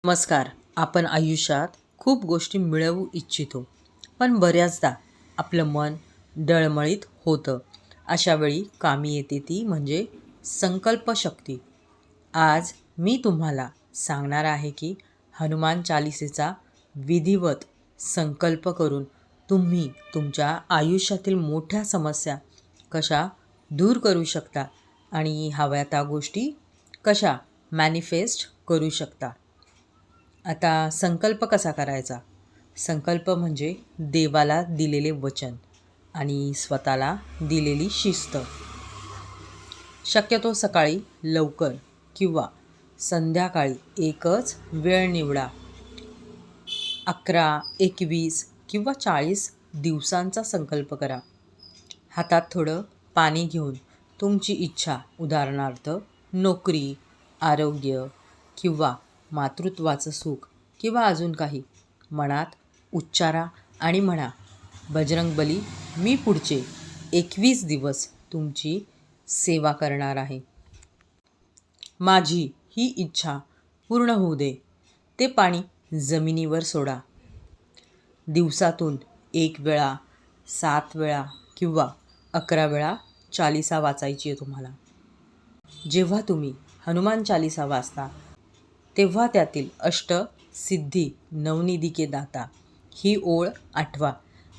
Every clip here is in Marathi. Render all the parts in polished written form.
नमस्कार. आपण आयुष्यात खूप गोष्टी मिळवू इच्छितो, पण बऱ्याचदा आपलं मन डळमळीत होतं. अशा वेळी कामी येते ती म्हणजे संकल्पशक्ती. आज मी तुम्हाला सांगणार आहे की हनुमान चालिसेचा विधिवत संकल्प करून तुम्ही तुमच्या आयुष्यातील मोठ्या समस्या कशा दूर करू शकता आणि हव्या त्या गोष्टी कशा मॅनिफेस्ट करू शकता. आता संकल्प कसा करायचा? संकल्प म्हणजे देवाला दिलेले वचन आणि स्वतःला दिलेली शिस्त. शक्यतो सकाळी लवकर किंवा संध्याकाळी एकच वेळ निवडा. 11, 21 किंवा 40 दिवसांचा संकल्प करा. हातात थोडं पाणी घेऊन तुमची इच्छा, उदाहरणार्थ नोकरी, आरोग्य किंवा मातृत्वाचं सुख किंवा अजून काही मनात उच्चारा आणि म्हणा, बजरंगबली, मी पुढचे 21 दिवस तुमची सेवा करणार आहे. माझी ही इच्छा पूर्ण होऊ दे. ते पाणी जमिनीवर सोडा. दिवसातून 1 वेळा, 7 वेळा किंवा 11 वेळा चालिसा वाचायची आहे तुम्हाला. जेव्हा तुम्ही हनुमान चालिसा वाचता तेव्हा त्यातील सिद्धी नवनिधी के दाता ही ओळ आठवा.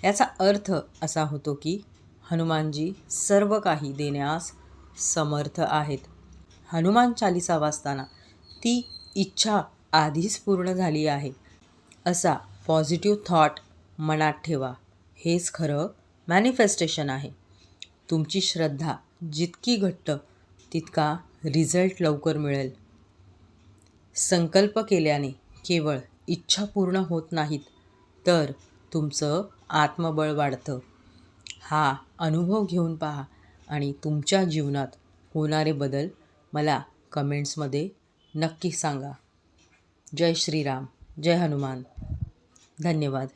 याचा अर्थ असा होतो की हनुमानजी सर्व काही देण्यास समर्थ आहेत. हनुमान चालिसा वाचताना ती इच्छा आधीच पूर्ण झाली आहे असा पॉझिटिव्ह थॉट मनात ठेवा. हेच खरं मॅनिफेस्टेशन आहे. तुमची श्रद्धा जितकी घट्ट तितका रिझल्ट लवकर मिळेल. संकल्प केल्याने केवळ इच्छा पूर्ण होत नाहीत, तर तुमचं आत्मबळ वाढतं. हा अनुभव घेऊन पहा आणि तुमच्या जीवनात होणारे बदल मला कमेंट्समध्ये नक्की सांगा. जय श्रीराम, जय हनुमान. धन्यवाद.